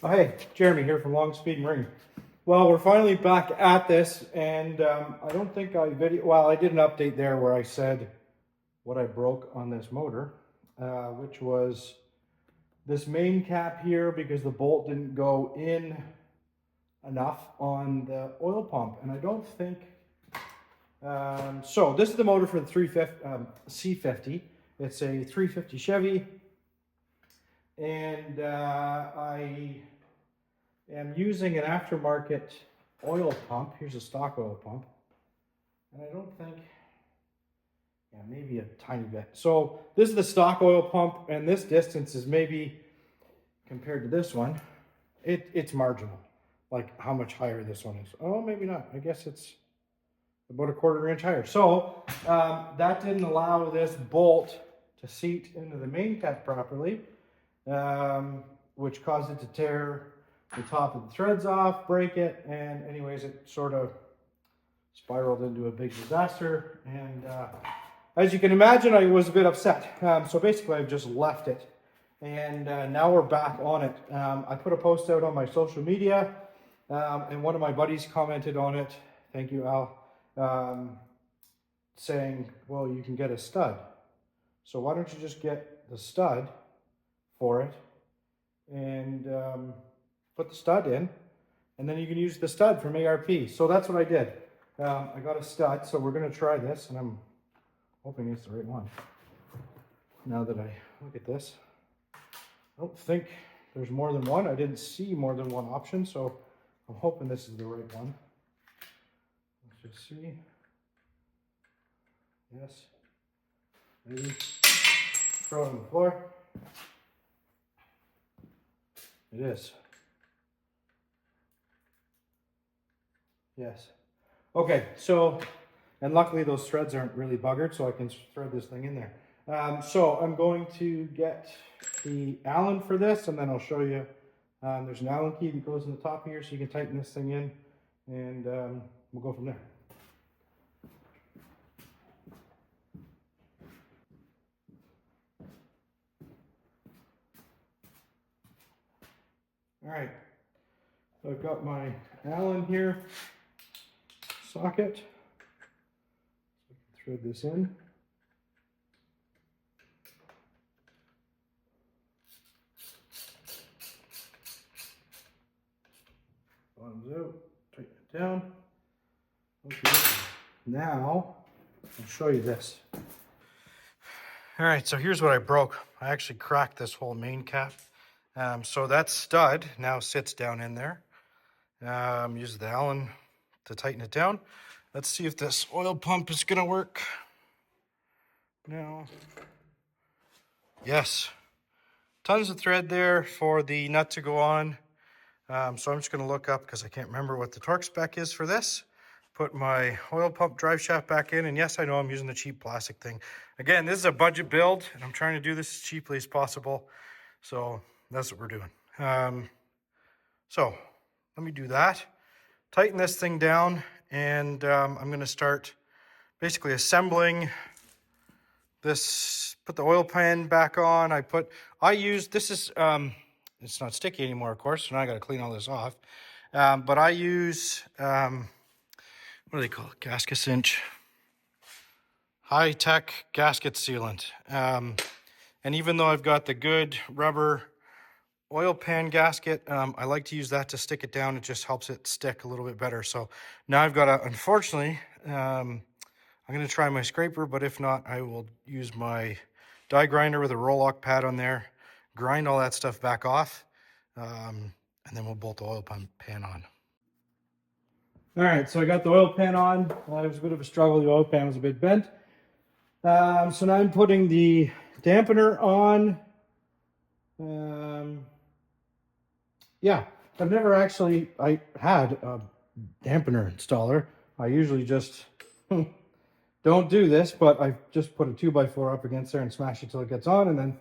Oh, hey, Jeremy here from Long Speed Marine. Well, we're finally back at this, and I don't think well, I did an update there where I said what I broke on this motor, which was this main cap here because the bolt didn't go in enough on the oil pump, and I don't think, so this is the motor for the C50. It's a 350 Chevy, and I am using an aftermarket oil pump. Here's a stock oil pump. And I don't think, yeah, maybe a tiny bit. So this is the stock oil pump, and this distance is maybe, compared to this one, it's marginal. Like how much higher this one is. Oh, maybe not. I guess it's about a 1/4 inch higher. So that didn't allow this bolt to seat into the main cap properly, which caused it to tear the top of the threads off, break it, and anyways, it sort of spiraled into a big disaster. And as you can imagine, I was a bit upset. So basically, I've just left it, and now we're back on it. I put a post out on my social media, and one of my buddies commented on it. Thank you, Al, saying, "Well, you can get a stud. So why don't you just get the stud for it and put the stud in, and then you can use the stud from ARP." So that's what I did. I got a stud, so we're going to try this, and I'm hoping it's the right one. Now that I look at this, I don't think there's more than one. I didn't see more than one option, so I'm hoping this is the right one. Let's just see. Yes. Maybe. Throw it on the floor. It is. Yes. Okay, so, and luckily those threads aren't really buggered, so I can thread this thing in there. So I'm going to get the Allen for this, and then I'll show you. There's an Allen key that goes in the top here, so you can tighten this thing in, and we'll go from there. All right, so I've got my Allen here. Socket. Thread this in. Bottoms out, tighten it down. Okay. Now, I'll show you this. All right, so here's what I broke. I actually cracked this whole main cap. So that stud now sits down in there. Use the Allen to tighten it down. Let's see if this oil pump is gonna work now. Yes, tons of thread there for the nut to go on. So I'm just gonna look up, because I can't remember what the torque spec is for this. Put my oil pump drive shaft back in, and yes, I know I'm using the cheap plastic thing. Again, this is a budget build, and I'm trying to do this as cheaply as possible. So that's what we're doing. So let me do that. Tighten this thing down, and I'm going to start basically assembling this. Put the oil pan back on. This is, it's not sticky anymore, of course, so now I got to clean all this off. But I use, what do they call it? Gasket cinch. High-tech gasket sealant. And even though I've got the good rubber oil pan gasket, I like to use that to stick it down. It just helps it stick a little bit better. So now I've got to, unfortunately, I'm going to try my scraper, but if not, I will use my die grinder with a roll-lock pad on there, grind all that stuff back off, and then we'll bolt the oil pan on. All right, so I got the oil pan on. It was a bit of a struggle. The oil pan was a bit bent. So now I'm putting the dampener on. Yeah, I've never actually, I had a dampener installer. I usually just don't do this, but I just put a 2x4 up against there and smash it till it gets on, and then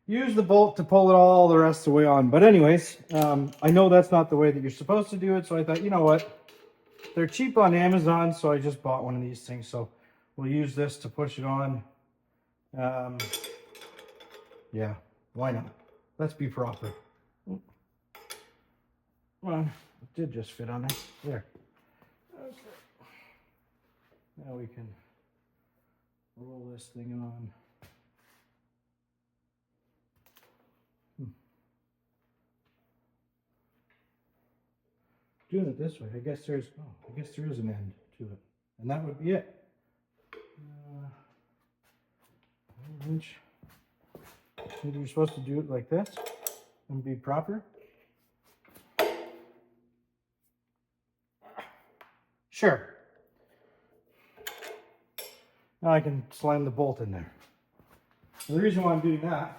use the bolt to pull it all the rest of the way on. But anyways, I know that's not the way that you're supposed to do it, so I thought, you know what? They're cheap on Amazon, so I just bought one of these things. So we'll use this to push it on. Yeah, why not? Let's be proper. Come on, it did just fit on there. There. Okay. Now we can roll this thing on. Doing it this way, I guess there is an end to it, and that would be it. Inch. Maybe you're supposed to do it like this and be proper. Sure. Now I can slam the bolt in there. And the reason why I'm doing that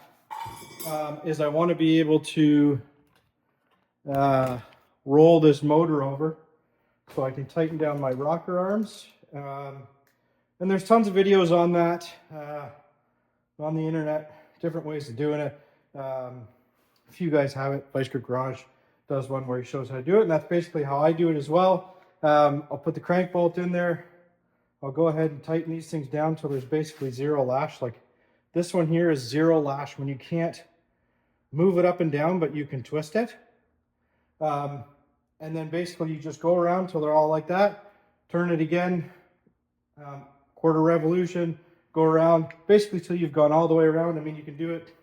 is I want to be able to roll this motor over so I can tighten down my rocker arms. And there's tons of videos on that on the internet, different ways of doing it. If you guys have it, Vice Grip Garage does one where he shows how to do it, and that's basically how I do it as well. I'll put the crank bolt in there. I'll go ahead and tighten these things down till there's basically zero lash. Like this one here is zero lash when you can't move it up and down, but you can twist it. And then basically you just go around till they're all like that, turn it again, quarter revolution, go around, basically till you've gone all the way around. I mean, you can do it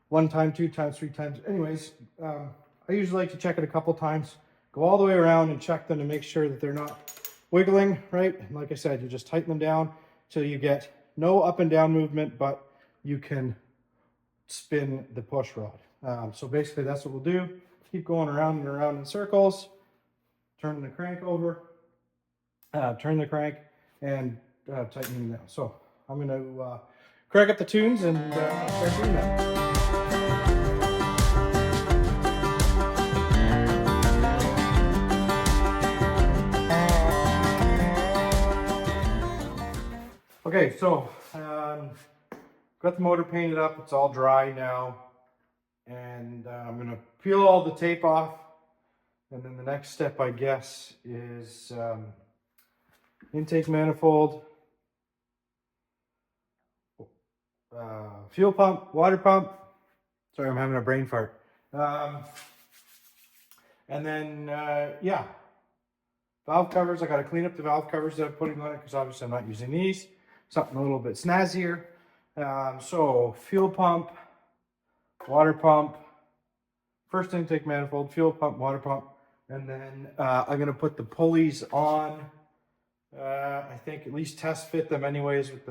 1 time, 2 times, 3 times. Anyways, I usually like to check it a couple times, go all the way around and check them to make sure that they're not wiggling, right? And like I said, you just tighten them down till you get no up and down movement, but you can spin the push rod. So basically that's what we'll do. Keep going around and around in circles, turn the crank over, turn the crank, and tightening them down. So I'm going to crank up the tunes and start doing that. Okay, so got the motor painted up. It's all dry now, and I'm going to peel all the tape off, and then the next step, I guess, is intake manifold, fuel pump, water pump. Sorry, I'm having a brain fart. And then, yeah, valve covers. I got to clean up the valve covers that I'm putting on it because obviously I'm not using these. Something a little bit snazzier. So fuel pump, water pump, first intake manifold, fuel pump, water pump, and then I'm going to put the pulleys on. I think at least test fit them anyways with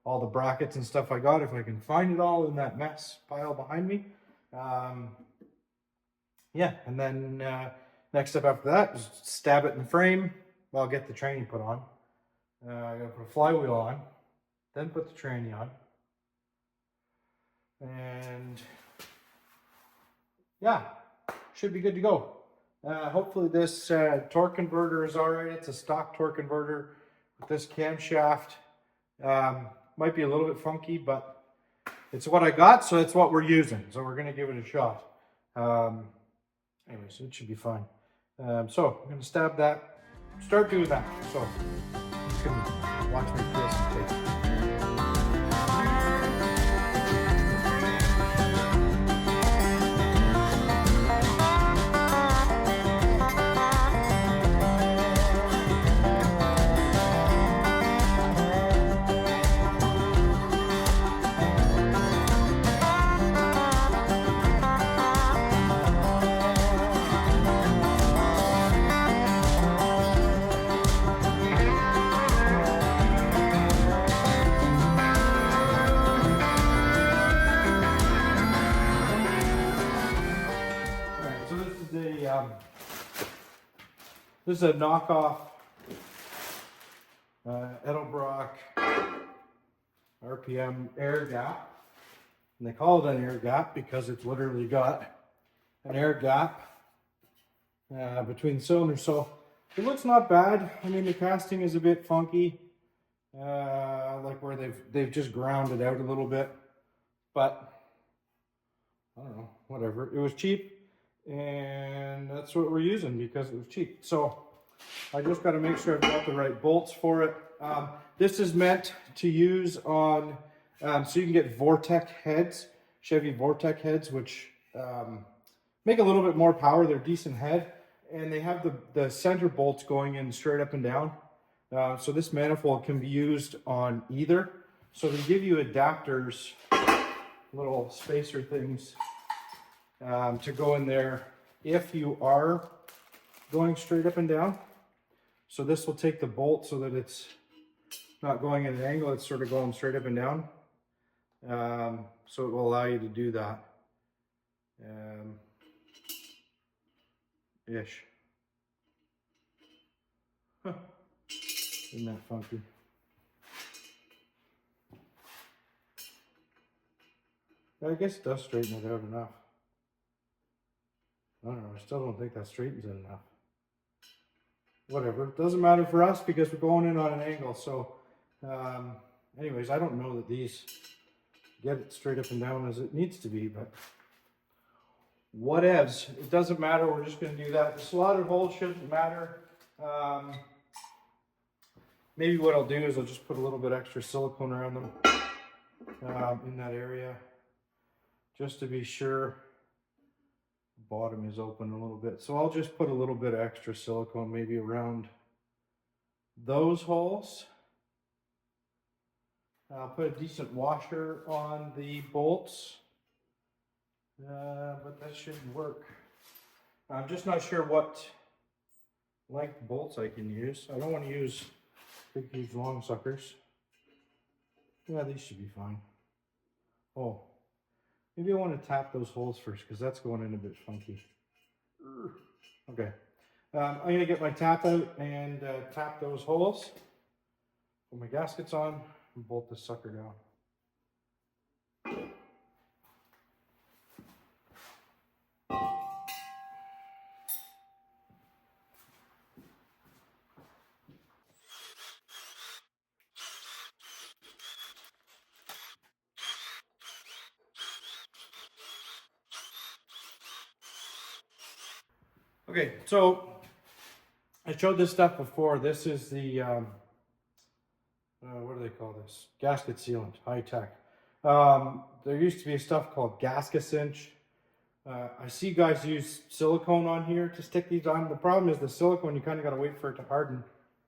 all the brackets and stuff I got, if I can find it all in that mess pile behind me. Yeah, and then next step after that is stab it in the frame. Well, I'll get the tranny put on. I gotta put a flywheel on, then put the tranny on. And yeah, should be good to go. Hopefully this torque converter is all right. It's a stock torque converter with this camshaft. Might be a little bit funky, but it's what I got, so it's what we're using. So we're gonna give it a shot. Anyway, so it should be fine. So I'm gonna stab that, start doing that. So you can watch me peel some tape. This is a knockoff Edelbrock RPM air gap. And they call it an air gap because it's literally got an air gap between the cylinders. So it looks not bad. I mean, the casting is a bit funky, like where they've just ground it out a little bit. But I don't know, whatever. It was cheap. And that's what we're using because it was cheap. So I just got to make sure I've got the right bolts for it. This is meant to use on, so you can get Vortec heads, Chevy Vortec heads, which make a little bit more power. They're decent head, and they have the center bolts going in straight up and down. So this manifold can be used on either. So they give you adapters, little spacer things, to go in there if you are going straight up and down. So this will take the bolt so that it's not going at an angle, it's sort of going straight up and down. So it will allow you to do that. Ish. Huh. Isn't that funky? I guess it does straighten it out enough. I don't know, I still don't think that straightens it enough. Whatever, it doesn't matter for us because we're going in on an angle. So anyways, I don't know that these get it straight up and down as it needs to be, but whatevs, it doesn't matter. We're just going to do that. The slotted holes shouldn't matter. Maybe what I'll do is I'll just put a little bit extra silicone around them in that area, just to be sure the bottom is open a little bit. So I'll just put a little bit of extra silicone maybe around those holes. I'll put a decent washer on the bolts, but that should work. I'm just not sure what length bolts I can use. I don't want to use big, huge, long suckers. Yeah, these should be fine. Oh, maybe I want to tap those holes first because that's going in a bit funky. Okay, I'm going to get my tap out and tap those holes. Put my gaskets on and bolt this sucker down. Okay, so I showed this stuff before. This is the, what do they call this? Gasket sealant, high tech. There used to be stuff called gasket cinch. I see guys use silicone on here to stick these on. The problem is the silicone, you kind of got to wait for it to harden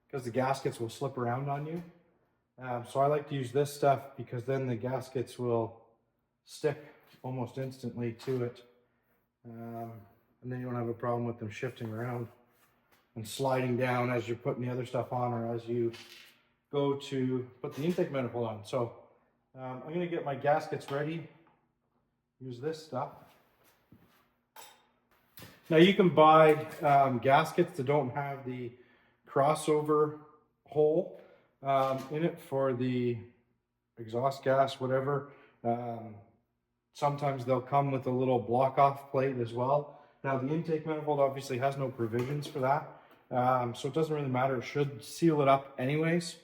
because the gaskets will slip around on you. So I like to use this stuff because then the gaskets will stick almost instantly to it. And then you don't have a problem with them shifting around and sliding down as you're putting the other stuff on or as you go to put the intake manifold on. So I'm going to get my gaskets ready. Use this stuff. Now you can buy gaskets that don't have the crossover hole in it for the exhaust gas, whatever. Sometimes they'll come with a little block off plate as well. Now the intake manifold obviously has no provisions for that, so it doesn't really matter. It should seal it up anyways.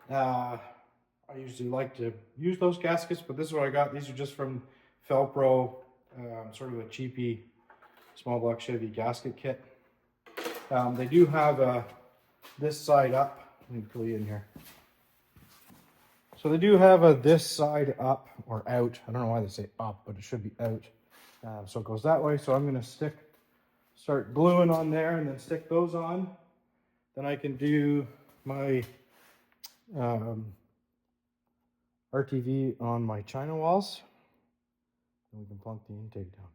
I usually like to use those gaskets, but this is what I got. These are just from Felpro, sort of a cheapy small block Chevy gasket kit. They do have this side up. Let me pull you in here. So they do have this side up or out. I don't know why they say up, but it should be out. So it goes that way. So I'm going to start gluing on there and then stick those on. Then I can do my RTV on my China walls. And we can plunk the intake down.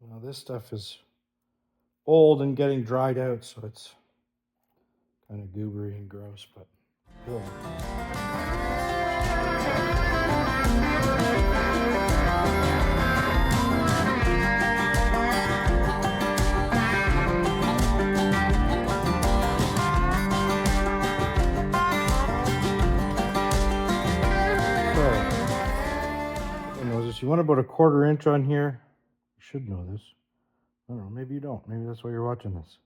Now this stuff is old and getting dried out, so it's kind of goobery and gross, but cool. You want about a 1/4 inch on here. You should know this. I don't know, maybe you don't. Maybe that's why you're watching this.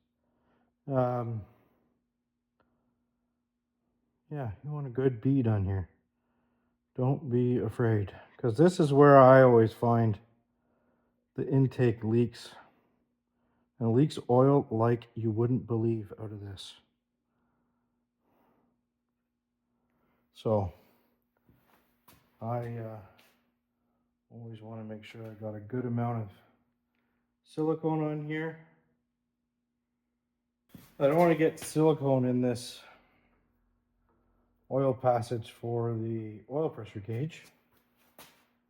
Yeah, you want a good bead on here. Don't be afraid, because this is where I always find the intake leaks. And it leaks oil like you wouldn't believe out of this. So I always want to make sure I got a good amount of silicone on here. I don't want to get silicone in this oil passage for the oil pressure gauge.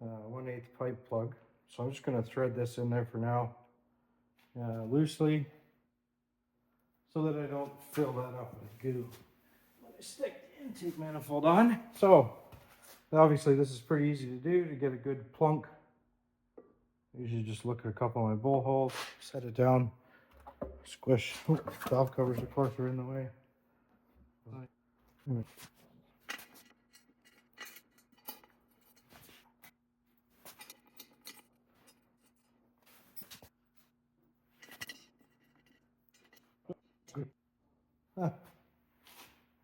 1/8 pipe plug. So I'm just going to thread this in there for now, loosely, so that I don't fill that up with goo. Let me stick the intake manifold on. So obviously this is pretty easy to do to get a good plunk. Usually just look at a couple of my bowl holes, set it down, squish. Oh, valve covers of course are in the way. All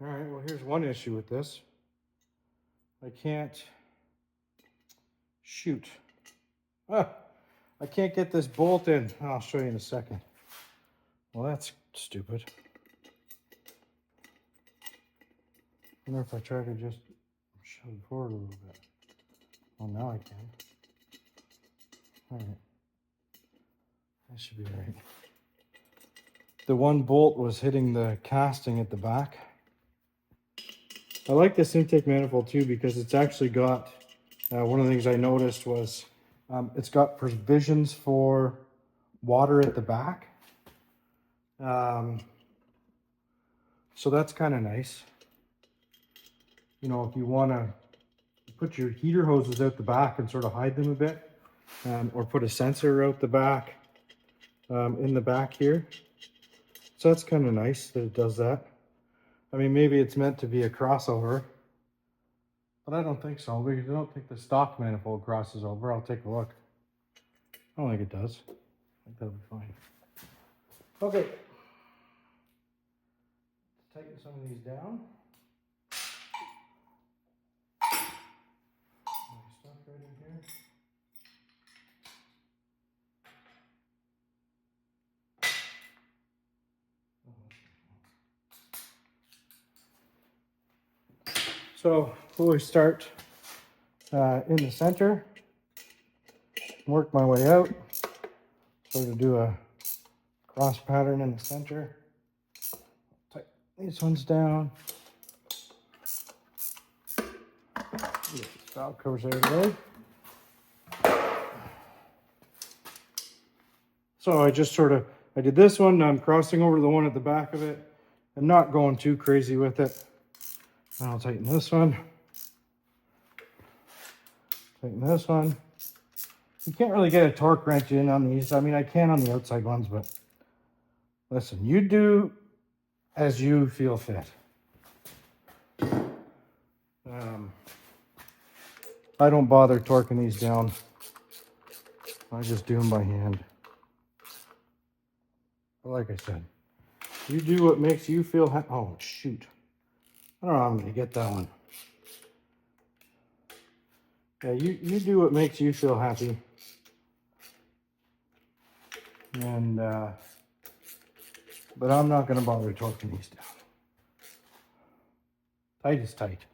right, well here's one issue with this. I can't shoot. I can't get this bolt in. I'll show you in a second. Well, that's stupid. I wonder if I try to just shove it forward a little bit. Well, now I can. All right. That should be all right. The one bolt was hitting the casting at the back. I like this intake manifold too because it's actually got, one of the things I noticed was it's got provisions for water at the back. So that's kind of nice. You know, if you want to put your heater hoses out the back and sort of hide them a bit, or put a sensor out the back, in the back here. So that's kind of nice that it does that. I mean, maybe it's meant to be a crossover, but I don't think so, because I don't think the stock manifold crosses over. I'll take a look. I don't think it does. I think that'll be fine. Okay. Let's tighten some of these down. My stuff right in here. So we'll start in the center, work my way out. So to do a cross pattern in the center, tighten these ones down. Get these valve covers out of the way. So I just I did this one. I'm crossing over the one at the back of it. I'm not going too crazy with it. I'll tighten this one. Tighten this one. You can't really get a torque wrench in on these. I mean, I can on the outside ones, but listen, you do as you feel fit. I don't bother torquing these down. I just do them by hand. But like I said, you do what makes you feel happy. Oh, shoot. I don't know how I'm going to get that one. Yeah, you do what makes you feel happy. And, but I'm not going to bother torquing these down. Tight is tight.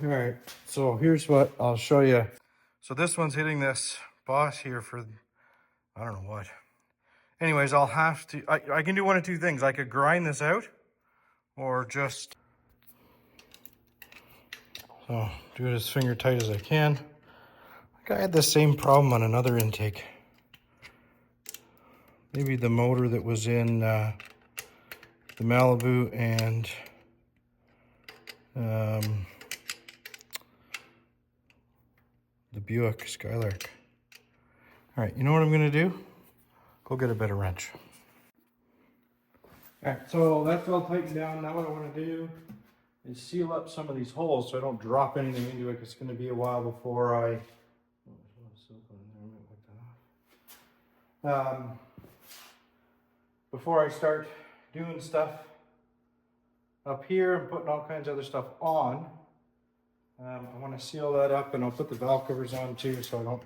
All right, so here's what I'll show you. So this one's hitting this boss here for, I don't know what. Anyways, I'll have to, I can do one of two things. I could grind this out or just, so do it as finger tight as I can. I think I had the same problem on another intake. Maybe the motor that was in the Malibu and the Buick Skylark. All right, you know what I'm gonna do? Go get a better wrench. All right, so that's all tightened down. Now what I wanna do is seal up some of these holes so I don't drop anything into it. It's gonna be a while before I, before I start doing stuff up here and putting all kinds of other stuff on. I want to seal that up, and I'll put the valve covers on too so I don't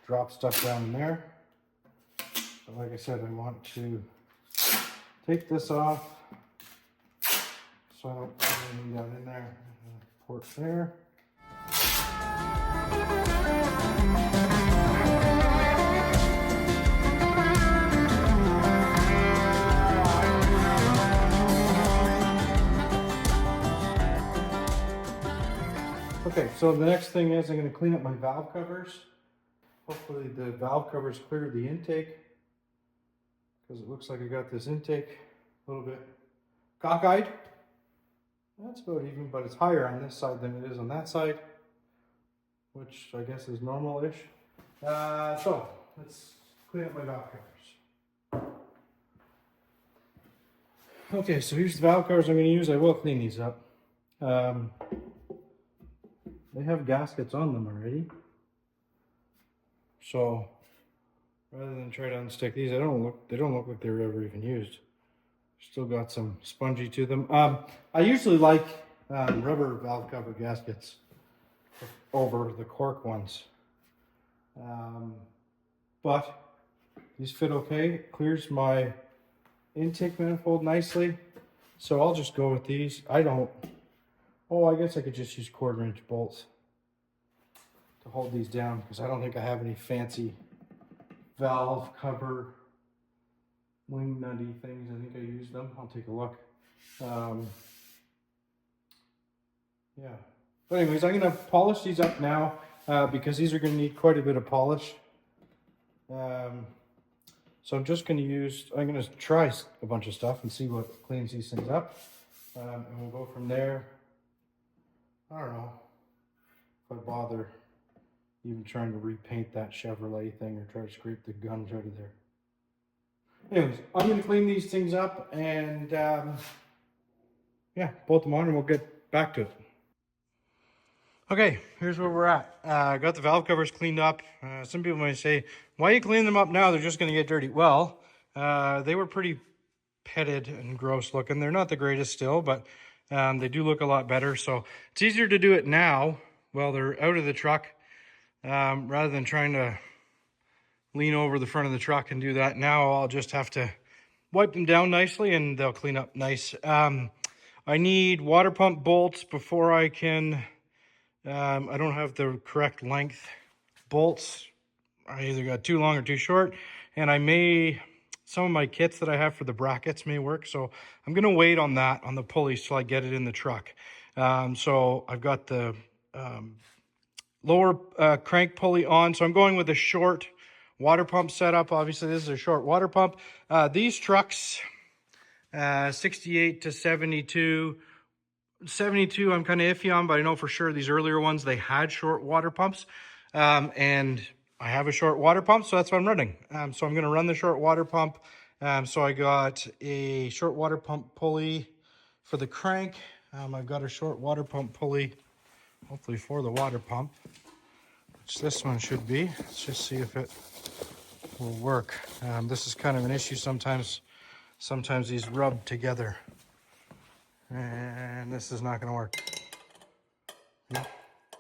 drop stuff down in there. But like I said, I want to take this off so I don't put anything down in there. Port there. Okay, so the next thing is I'm going to clean up my valve covers. Hopefully the valve covers clear the intake, because it looks like I got this intake a little bit cockeyed. That's about even, but it's higher on this side than it is on that side, which I guess is normal-ish. So let's clean up my valve covers. Okay, so here's the valve covers I'm going to use. I will clean these up. They have gaskets on them already. So rather than try to unstick these, they don't look like they were ever even used. Still got some spongy to them. I usually like rubber valve cover gaskets over the cork ones. But these fit okay. It clears my intake manifold nicely. So I'll just go with these. I guess I could just use 1/4-inch bolts to hold these down, because I don't think I have any fancy valve cover wing nutty things. I think I used them. I'll take a look. Yeah. But anyways, I'm going to polish these up now because these are going to need quite a bit of polish. So I'm just going to try a bunch of stuff and see what cleans these things up. And we'll go from there. I don't know if I bother even trying to repaint that Chevrolet thing or try to scrape the guns out of there. Anyways, I'm going to clean these things up and yeah, bolt them on and we'll get back to it. Okay, here's where we're at. I got the valve covers cleaned up. Some people might say, why are you cleaning them up now? They're just going to get dirty. Well, they were pretty pitted and gross looking. They're not the greatest still, but they do look a lot better. So it's easier to do it now while they're out of the truck rather than trying to lean over the front of the truck and do that. Now I'll just have to wipe them down nicely and they'll clean up nice. I need water pump bolts before I can... I don't have the correct length bolts. I either got too long or too short, and some of my kits that I have for the brackets may work, so I'm going to wait on that, on the pulleys, till I get it in the truck. So I've got the lower crank pulley on, so I'm going with a short water pump setup. Obviously, this is a short water pump. These trucks, 68 to 72, 72 I'm kind of iffy on, but I know for sure these earlier ones, they had short water pumps. And I have a short water pump, so that's what I'm running. So I'm going to run the short water pump. So I got a short water pump pulley for the crank. I've got a short water pump pulley, hopefully for the water pump, which this one should be. Let's just see if it will work. This is kind of an issue sometimes. Sometimes these rub together. And this is not going to work. Nope.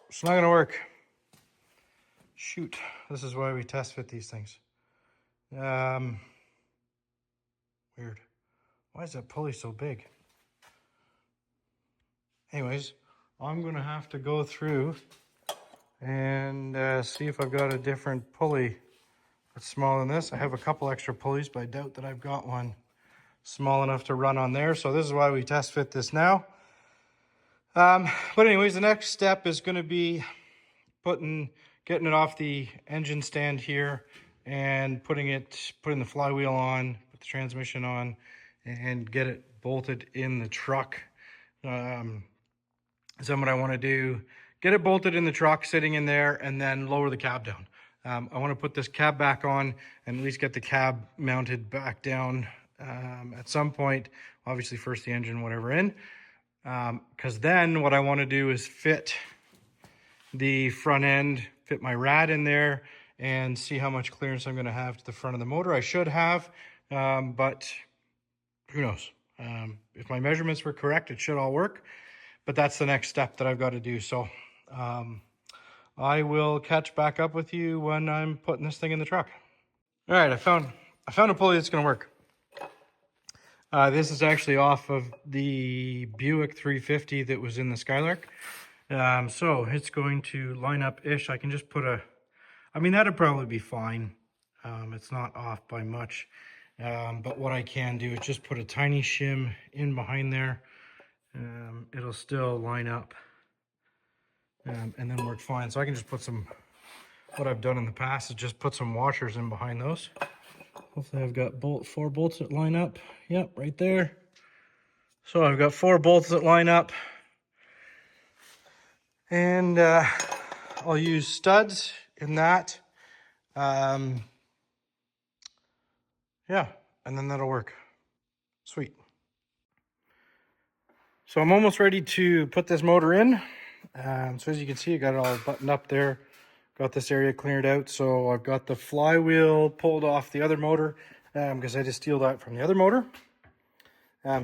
It's not going to work. Shoot. This is why we test fit these things. Weird. Why is that pulley so big? Anyways, I'm going to have to go through and see if I've got a different pulley that's smaller than this. I have a couple extra pulleys, but I doubt that I've got one small enough to run on there. So this is why we test fit this now. But anyways, the next step is going to be getting it off the engine stand here and putting the flywheel on, put the transmission on, and get it bolted in the truck. So what I want to do, get it bolted in the truck, sitting in there, and then lower the cab down. I want to put this cab back on and at least get the cab mounted back down at some point. Obviously first the engine, whatever in, because then what I want to do is fit the front end, fit my rad in there, and see how much clearance I'm going to have to the front of the motor. I should have, but who knows? If my measurements were correct, it should all work, but that's the next step that I've got to do. So I will catch back up with you when I'm putting this thing in the truck. All right, I found a pulley that's going to work. This is actually off of the Buick 350 that was in the Skylark. So it's going to line up-ish. I can just put I mean, that'd probably be fine. It's not off by much. But what I can do is just put a tiny shim in behind there. It'll still line up and then work fine. So I can just put what I've done in the past is just put some washers in behind those. Hopefully I've got 4 bolts that line up. Yep, right there. So I've got 4 bolts that line up. And I'll use studs in that. Yeah, and then that'll work. Sweet. So I'm almost ready to put this motor in. So as you can see, I got it all buttoned up there. Got this area cleared out. So I've got the flywheel pulled off the other motor because I just steal that from the other motor.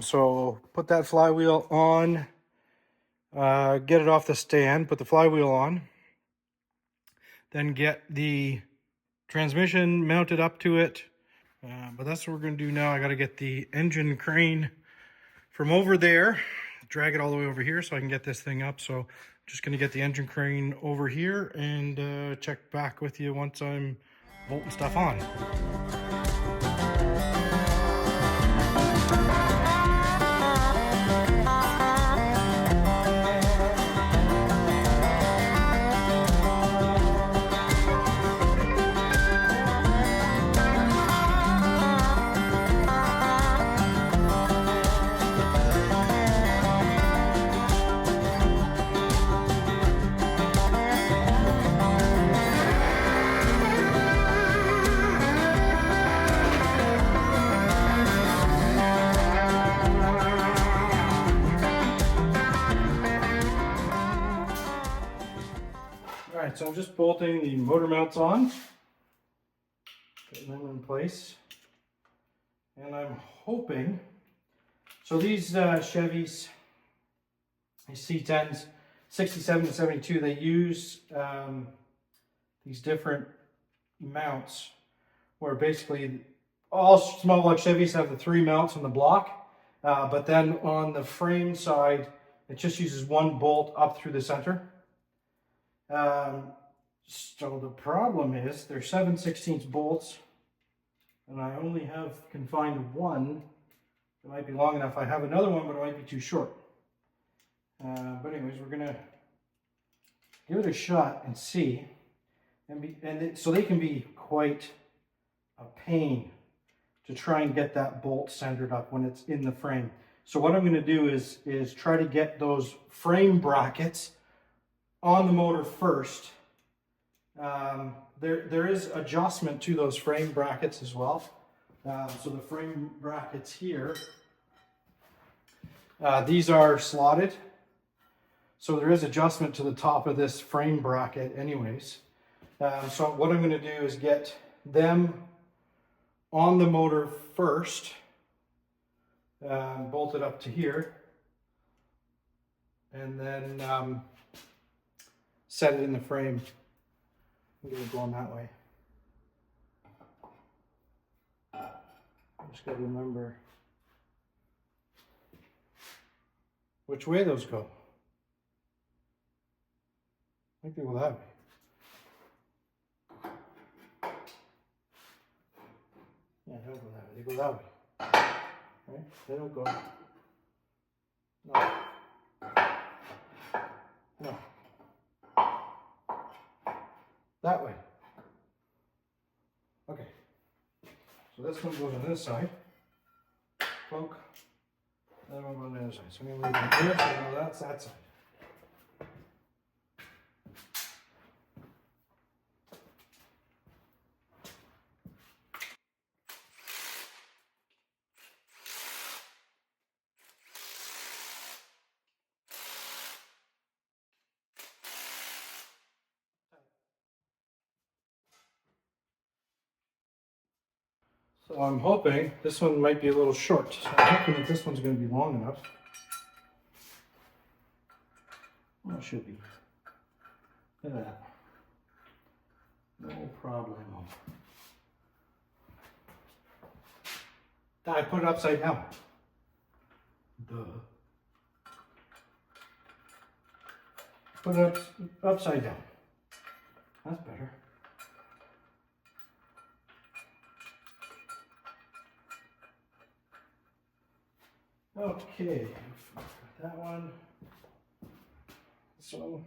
So put that flywheel on, get it off the stand, put the flywheel on, then get the transmission mounted up to it. But that's what we're going to do now. I got to get the engine crane from over there, drag it all the way over here so I can get this thing up. So just going to get the engine crane over here and check back with you once I'm bolting stuff on. Alright, so I'm just bolting the motor mounts on, putting them in place, and I'm hoping, so these Chevys, these C10s, 67 to 72, they use these different mounts where basically all small block Chevys have the 3 mounts on the block, but then on the frame side, it just uses 1 bolt up through the center. So the problem is they're 7/16 bolts, and I only can find 1. It might be long enough. I have another one, but it might be too short. But anyways, we're gonna give it a shot and see, so they can be quite a pain to try and get that bolt centered up when it's in the frame. So what I'm going to do is try to get those frame brackets on the motor first. There is adjustment to those frame brackets as well. So the frame brackets here, these are slotted. So there is adjustment to the top of this frame bracket anyways. So what I'm going to do is get them on the motor first, bolted up to here, and then set it in the frame. I'm going to go on that way. Just got to remember which way those go. I think they go that way. Yeah, they don't go that way. They go that way. Right? They don't go. No. No. That way. Okay. So this one goes on this side. Poke. The other one goes on the other side. So I'm going to leave it here so I know that's that side. So I'm hoping this one might be a little short. So I'm hoping that this one's going to be long enough. Well, it should be. Look at that. No problem. I put it upside down. Duh. Put it upside down. That's better. Okay, that one. This one.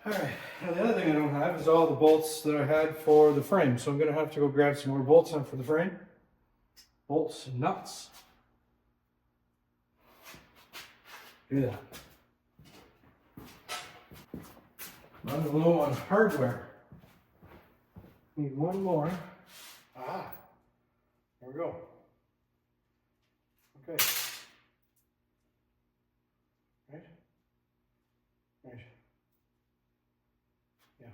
All right, now the other thing I don't have is all the bolts that I had for the frame. So I'm gonna have to go grab some more bolts for the frame. Bolts and nuts. Do that. Running low on hardware. Need one more. Ah, there we go. Okay. Right? Right. Yeah.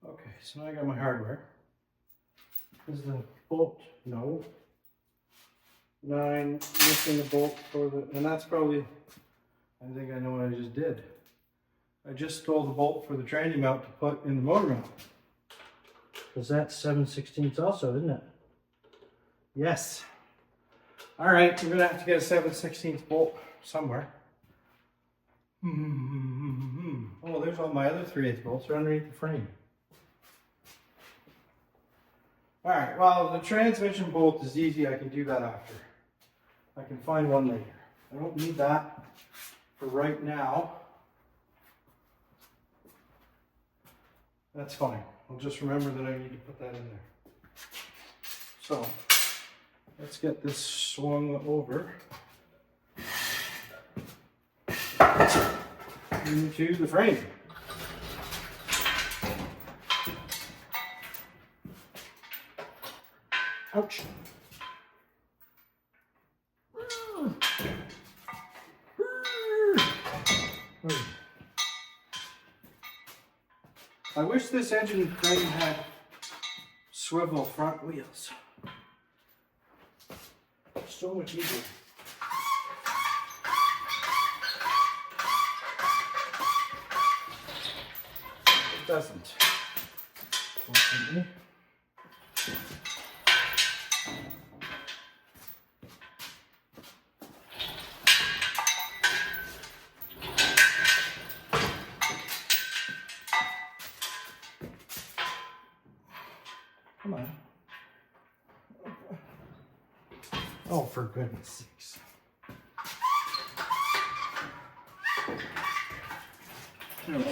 Okay, so now I got my hardware. Is the bolt? No. 9, missing the bolt for the, and that's probably, I think I know what I just did. I just stole the bolt for the tranny mount to put in the motor mount. Because that's 7/16 also, isn't it? Yes. All right, we're gonna have to get a 7/16 bolt somewhere. Oh, there's all my other 3/8 bolts are underneath the frame. All right, well, the transmission bolt is easy. I can do that after. I can find one later. I don't need that for right now. That's fine. I'll just remember that I need to put that in there. So, let's get this swung over into the frame. Ouch. I wish this engine frame had swivel front wheels. So much easier. It doesn't. Fortunately. Come on. Oh, for goodness sakes. In.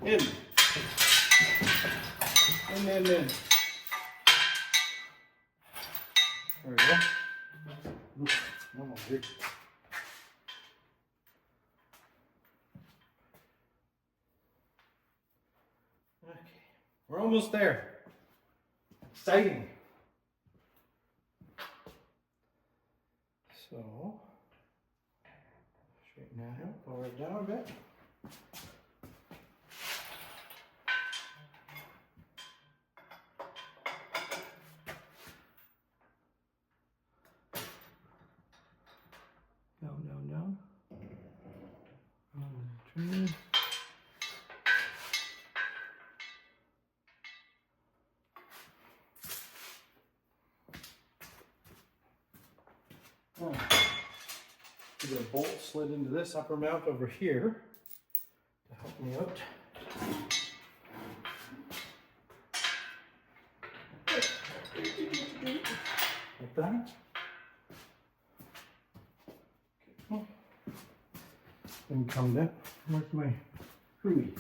In. There we go. Oops, one more here. Okay, we're almost there. Exciting. So, straighten that out, lower it down a bit. Down. Turn. Oh. Get a bolt slid into this upper mount over here to help me out. Like that. Okay. And come down. Where's my screwy?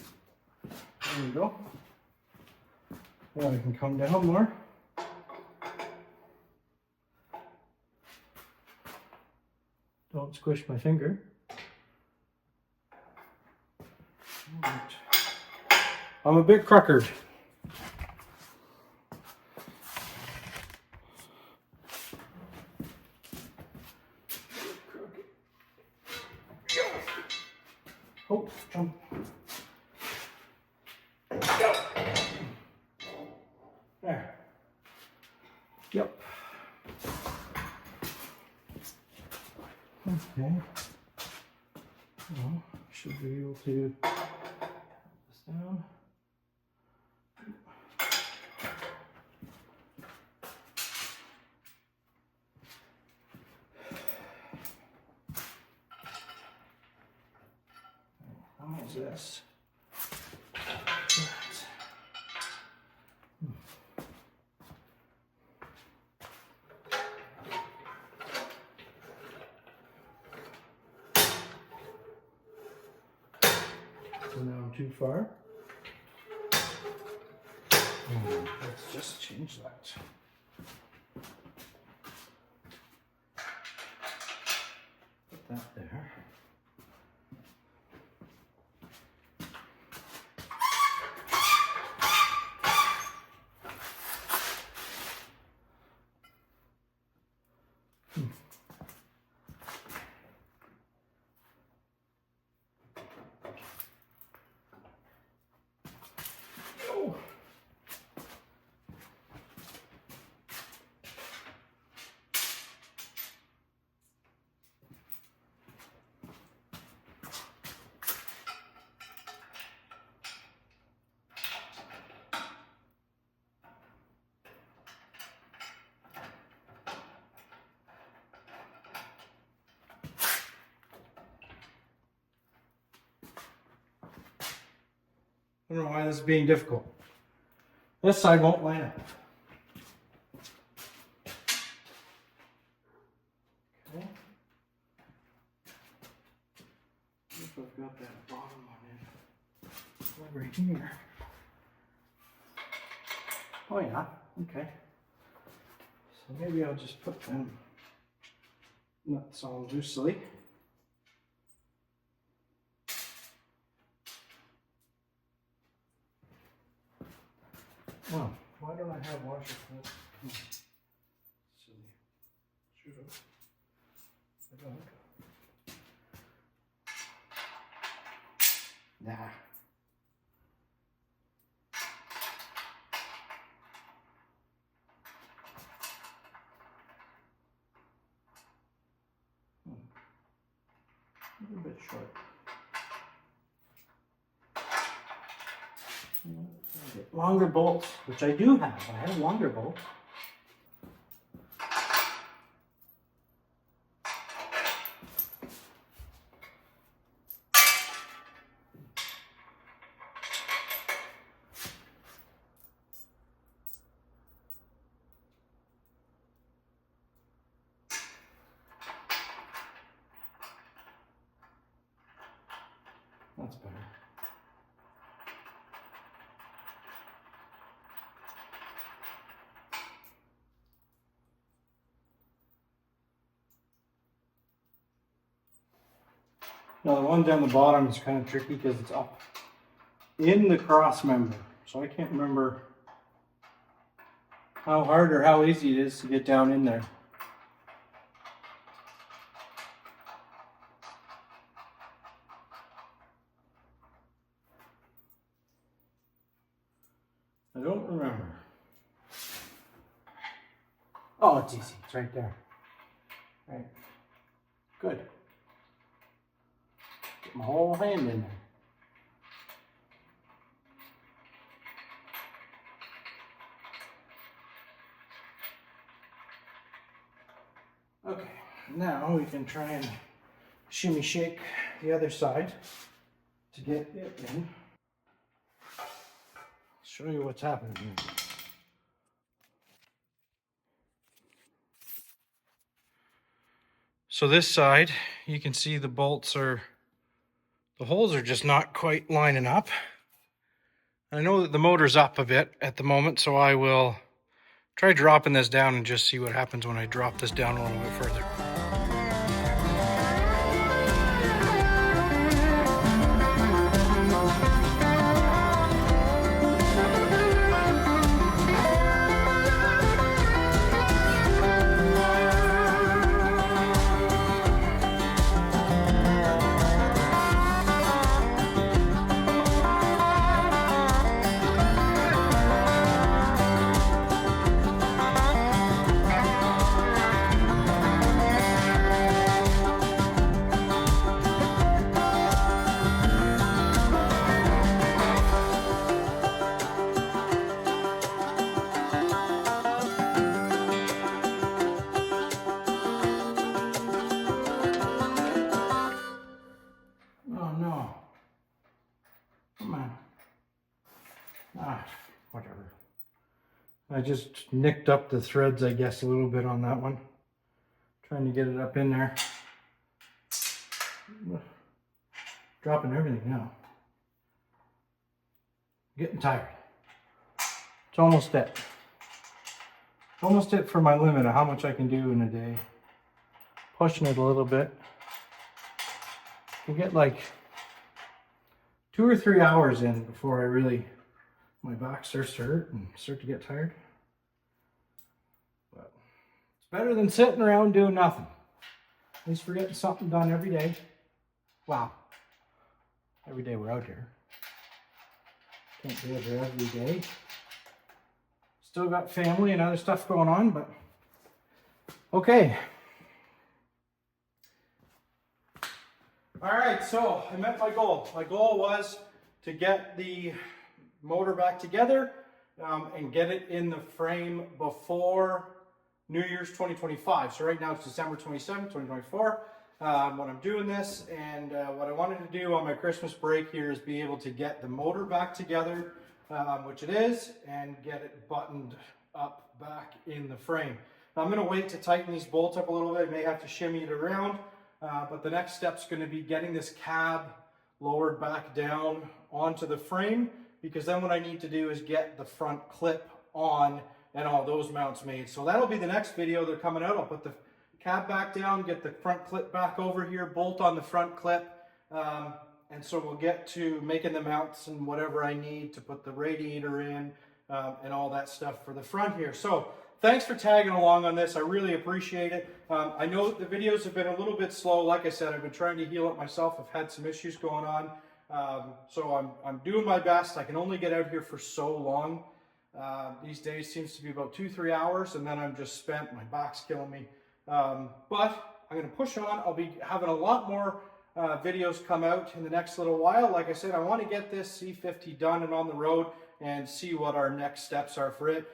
There we go. Now I can come down more. Don't squish my finger. Right. I'm a bit crackered. Oh, jump. There. Yep. Okay. Well, should be able to put this down. How is this? So now I'm too far. Let's just change that. Put that there. I don't know why this is being difficult. This side won't line up. Okay. If I've got that bottom one in over here. Oh yeah, okay. So maybe I'll just put them nuts on loosely. Oh, why don't I have washer clips? Silly. Should have. I don't. Nah. A little bit short. Get longer bolts, which I do have. I have longer bolts. That's better. Now the one down the bottom is kind of tricky because it's up in the cross member. So I can't remember how hard or how easy it is to get down in there. I don't remember. Oh, it's easy. It's right there. Right. Good. Get my whole hand in there. Okay, now we can try and shimmy shake the other side to get it in. Show you what's happening here. So this side, you can see the bolts are, the holes are just not quite lining up. I know that the motor's up a bit at the moment, so I will try dropping this down and just see what happens when I drop this down a little bit further. Whatever. I just nicked up the threads, I guess, a little bit on that one. Trying to get it up in there. Dropping everything now. Getting tired. It's almost it. Almost it for my limit of how much I can do in a day. Pushing it a little bit. I get like 2 or 3 hours in before I really, my back starts to hurt and start to get tired. But it's better than sitting around doing nothing. At least we're getting something done every day. Wow. Every day we're out here. Can't do it every day. Still got family and other stuff going on, but okay. All right, so I met my goal. My goal was to get the motor back together and get it in the frame before New Year's 2025. So right now it's December 27, 2024 when I'm doing this, and what I wanted to do on my Christmas break here is be able to get the motor back together, which it is, and get it buttoned up back in the frame. Now I'm going to wait to tighten these bolts up a little bit. I may have to shimmy it around, but the next step is going to be getting this cab lowered back down onto the frame, because then what I need to do is get the front clip on and all those mounts made. So that'll be the next video. They're coming out. I'll put the cab back down, get the front clip back over here, bolt on the front clip, and so we'll get to making the mounts and whatever I need to put the radiator in and all that stuff for the front here. So thanks for tagging along on this. I really appreciate it. I know the videos have been a little bit slow. Like I said, I've been trying to heal it myself. I've had some issues going on. So I'm doing my best. I can only get out here for so long. These days seems to be about 2-3 hours, and then I'm just spent. My back's killing me. But I'm going to push on. I'll be having a lot more videos come out in the next little while. Like I said, I want to get this C50 done and on the road and see what our next steps are for it.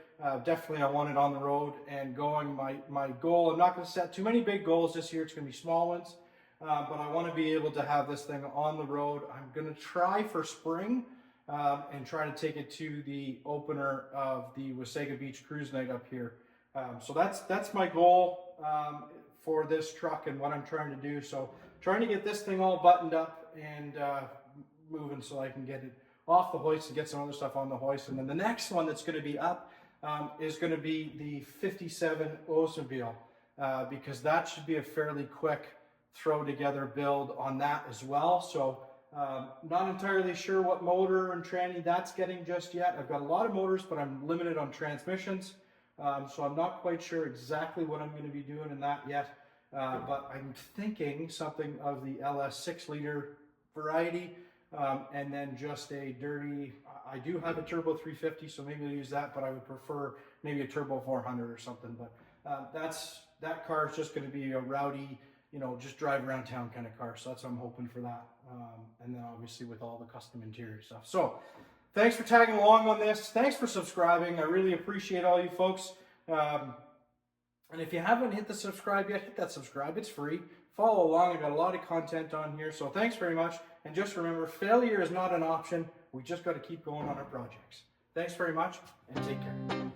Definitely I want it on the road and going. My goal, I'm not going to set too many big goals this year. It's going to be small ones. But I want to be able to have this thing on the road. I'm going to try for spring and try to take it to the opener of the Wasaga Beach Cruise Night up here. So that's my goal for this truck and what I'm trying to do. So trying to get this thing all buttoned up and moving so I can get it off the hoist and get some other stuff on the hoist. And then the next one that's going to be up is going to be the 57 Oldsmobile because that should be a fairly quick throw together build on that as well. So not entirely sure what motor and tranny that's getting just yet. I've got a lot of motors, but I'm limited on transmissions. So I'm not quite sure exactly what I'm going to be doing in that yet. But I'm thinking something of the LS 6-liter variety, and then just a dirty, I do have a turbo 350, so maybe I'll use that, but I would prefer maybe a turbo 400 or something. But that car is just going to be a rowdy, you know, just drive around town kind of car. So that's what I'm hoping for that. And then obviously with all the custom interior stuff. So thanks for tagging along on this. Thanks for subscribing. I really appreciate all you folks. And if you haven't hit the subscribe yet, hit that subscribe. It's free. Follow along. I've got a lot of content on here. So thanks very much. And just remember, failure is not an option. We just got to keep going on our projects. Thanks very much and take care.